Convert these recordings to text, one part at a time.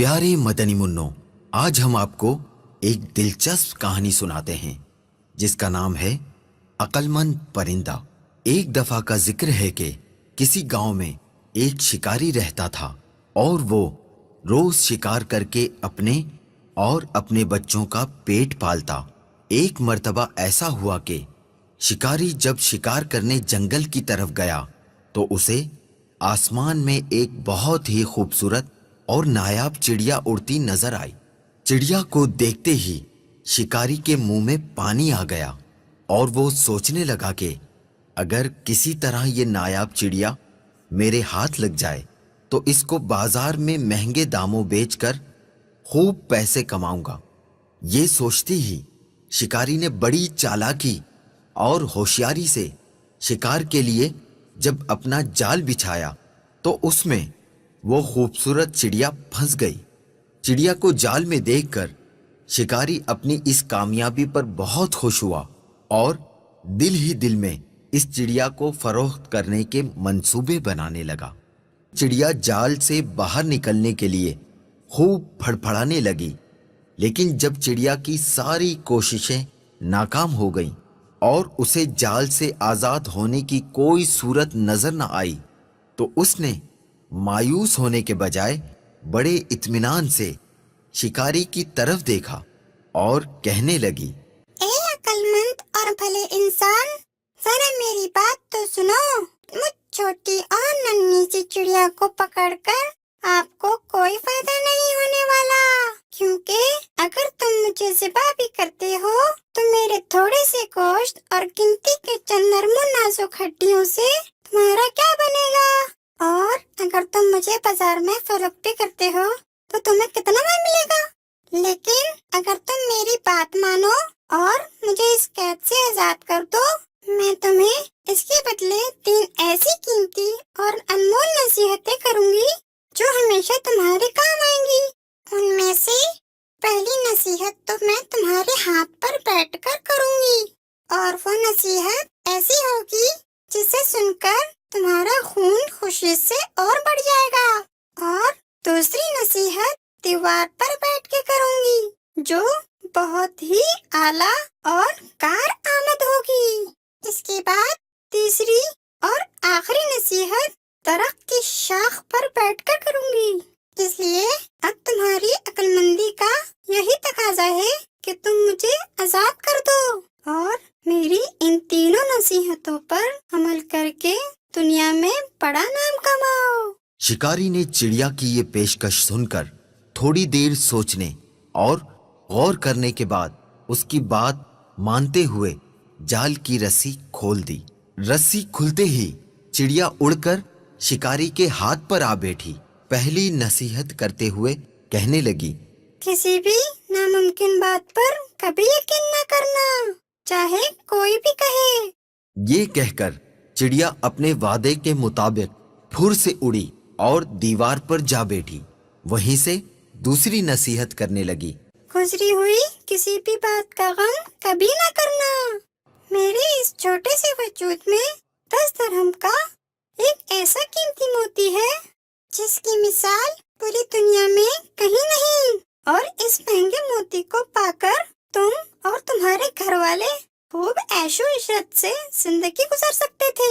پیارے مدنی منوں، آج ہم آپ کو ایک دلچسپ کہانی سناتے ہیں جس کا نام ہے عقل مند پرندہ۔ ایک دفعہ کا ذکر ہے کہ کسی گاؤں میں ایک شکاری رہتا تھا اور وہ روز شکار کر کے اپنے اور اپنے بچوں کا پیٹ پالتا۔ ایک مرتبہ ایسا ہوا کہ شکاری جب شکار کرنے جنگل کی طرف گیا تو اسے آسمان میں ایک بہت ہی خوبصورت اور نایاب چڑیا اڑتی نظر آئی۔ چڑیا کو دیکھتے ہی شکاری کے منہ میں پانی آ گیا اور وہ سوچنے لگا کہ اگر کسی طرح یہ نایاب چڑیا میرے ہاتھ لگ جائے تو اس کو بازار میں مہنگے داموں بیچ کر خوب پیسے کماؤں گا۔ یہ سوچتے ہی شکاری نے بڑی چالاکی اور ہوشیاری سے شکار کے لیے جب اپنا جال بچھایا تو اس میں وہ خوبصورت چڑیا پھنس گئی۔ چڑیا کو جال میں دیکھ کر شکاری اپنی اس کامیابی پر بہت خوش ہوا اور دل ہی دل میں اس چڑیا کو فروخت کرنے کے منصوبے بنانے لگا۔ چڑیا جال سے باہر نکلنے کے لیے خوب پھڑپھڑانے لگی، لیکن جب چڑیا کی ساری کوششیں ناکام ہو گئیں اور اسے جال سے آزاد ہونے کی کوئی صورت نظر نہ آئی تو اس نے مایوس ہونے کے بجائے بڑے اطمینان سے شکاری کی طرف دیکھا اور کہنے لگی، اے عقل مند اور بھلے انسان، ذرا میری بات تو سنو۔ مجھ چھوٹی اور ننھی سی چڑیا کو پکڑ کر آپ کو کوئی فائدہ نہیں ہونے والا، کیونکہ اگر تم مجھے ذبح بھی کرتے ہو تو میرے تھوڑے سے گوشت اور گنتی کے چند نرم و نازک ہڈیوں سے تمہارا کیا بنے گا؟ اور اگر تم مجھے بازار میں فروخت بھی کرتے ہو تو تمہیں کتنا مال ملے گا؟ لیکن اگر تم میری بات مانو اور مجھے اس قید سے آزاد کر دو، میں تمہیں اس کے بدلے 3 ایسی قیمتی اور انمول نصیحتیں کروں گی جو ہمیشہ تمہارے کام آئیں گی۔ ان میں سے پہلی نصیحت تو میں تمہارے ہاتھ پر بیٹھ کر کروں گی، اور وہ نصیحت ایسی ہوگی جسے سن کر تمہارا خون خوشی سے اور بڑھ جائے گا۔ اور دوسری نصیحت دیوار پر بیٹھ کے کروں گی جو بہت ہی اعلیٰ اور کارآمد ہوگی۔ اس کے بعد تیسری اور آخری نصیحت درخت کی شاخ پر بیٹھ کر کروں گی۔ اس لیے اب تمہاری عقل مندی کا یہی تقاضا ہے کہ تم مجھے آزاد کر دو اور میری ان تینوں نصیحتوں پر عمل کر کے دنیا میں بڑا نام کماؤ۔ شکاری نے چڑیا کی یہ پیشکش سن کر تھوڑی دیر سوچنے اور غور کرنے کے بعد اس کی بات مانتے ہوئے جال کی رسی کھول دی۔ رسی کھلتے ہی چڑیا اڑ کر شکاری کے ہاتھ پر آ بیٹھی۔ پہلی نصیحت کرتے ہوئے کہنے لگی، کسی بھی ناممکن بات پر کبھی یقین نہ کرنا، چاہے کوئی بھی کہے۔ یہ کہہ کر چڑیا اپنے وعدے کے مطابق پھر سے اڑی اور دیوار پر جا بیٹھی۔ وہیں سے دوسری نصیحت کرنے لگی، گزری ہوئی کسی بھی بات کا غم کبھی نہ کرنا۔ میرے اس چھوٹے سے وجود میں 10 درہم کا ایک ایسا قیمتی موتی ہے جس کی مثال پوری دنیا میں کہیں نہیں، اور اس مہنگے موتی کو پا کر تم اور تمہارے گھر والے خوب عیش و عشرت سے زندگی گزار سکتے تھے،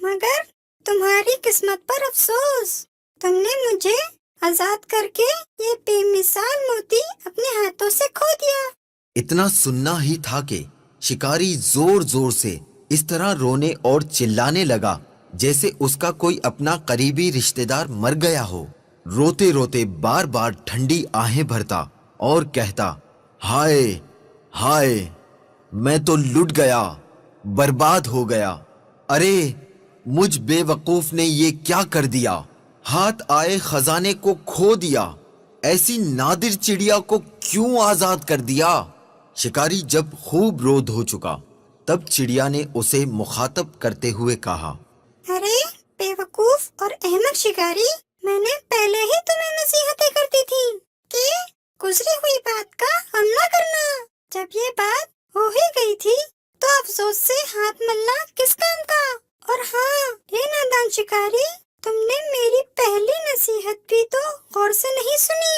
مگر تمہاری قسمت پر افسوس، تم نے مجھے آزاد کر کے یہ بے مثال موتی اپنے ہاتھوں سے کھو دیا۔ اتنا سننا ہی تھا کہ شکاری زور زور سے اس طرح رونے اور چلانے لگا جیسے اس کا کوئی اپنا قریبی رشتہ دار مر گیا ہو۔ روتے روتے بار بار ٹھنڈی آہیں بھرتا اور کہتا، ہائے ہائے، میں تو لٹ گیا، برباد ہو گیا۔ ارے مجھ بے وقوف نے یہ کیا کر دیا، ہاتھ آئے خزانے کو کھو دیا، ایسی نادر چڑیا کو کیوں آزاد کر دیا؟ شکاری جب خوب رو دھو چکا تب چڑیا نے اسے مخاطب کرتے ہوئے کہا، ارے بے وقوف اور احمق شکاری، میں نے پہلے ہی تمہیں نصیحتیں کرتی تھی کہ گزری ہوئی بات کا غم نہ کرنا۔ جب یہ بات ہو ہی گئی تھی تو افسوس سے ہاتھ ملنا کس کام کا؟ اور ہاں، یہ نادان شکاری، تم نے میری پہلی نصیحت بھی تو غور سے نہیں سنی۔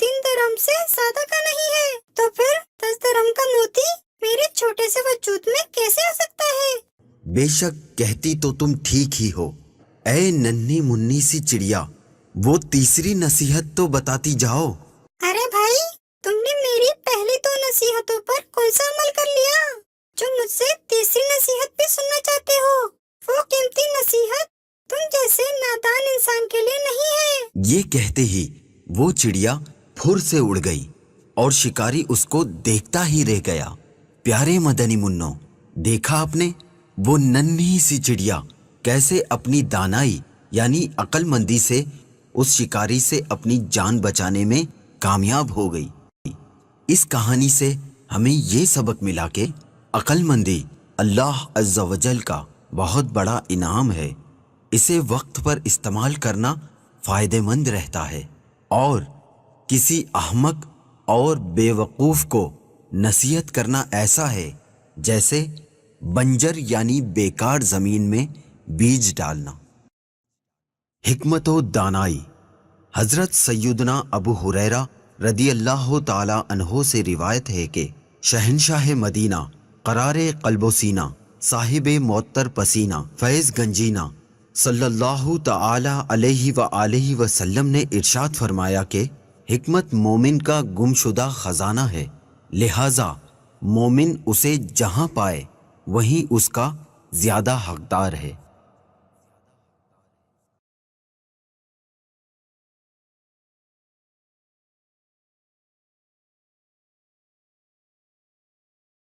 3 درہم سے زیادہ کا نہیں ہے تو پھر 10 درہم کا موتی میرے چھوٹے سے وجود میں کیسے آ سکتا ہے؟ بے شک کہتی تو تم ٹھیک ہی ہو، اے ننھی منی سی چڑیا، وہ تیسری نصیحت تو بتاتی جاؤ۔ ارے بھائی، تم نے میری پہلی 2 نصیحتوں پر کون سا عمل کر لیا جو مجھ سے تیسری نصیحت بھی سننا چاہتے ہو؟ وہ قیمتی نصیحت تم جیسے نادان انسان کے لیے نہیں ہے۔ یہ کہتے ہی وہ چڑیا پھر سے اڑ گئی اور شکاری اس کو دیکھتا ہی رہ گیا۔ پیارے مدنی منو، دیکھا آپ نے وہ ننھی سی چڑیا کیسے اپنی دانائی یعنی عقل مندی سے اس شکاری سے اپنی جان بچانے میں کامیاب ہو گئی۔ اس کہانی سے ہمیں یہ سبق ملا کہ عقل مندی اللہ عز و جل کا بہت بڑا انعام ہے، اسے وقت پر استعمال کرنا فائدہ مند رہتا ہے، اور کسی احمق اور بے وقوف کو نصیحت کرنا ایسا ہے جیسے بنجر یعنی بیکار زمین میں بیج ڈالنا۔ حکمت و دانائی۔ حضرت سیدنا ابو ہریرہ رضی اللہ تعالی عنہ سے روایت ہے کہ شہنشاہ مدینہ قرار قلب و سینہ صاحب معطر پسینہ فیض گنجینہ صلی اللہ تعالی علیہ وآلہ وسلم نے ارشاد فرمایا کہ حکمت مومن کا گمشدہ خزانہ ہے، لہذا مومن اسے جہاں پائے وہیں اس کا زیادہ حقدار ہے۔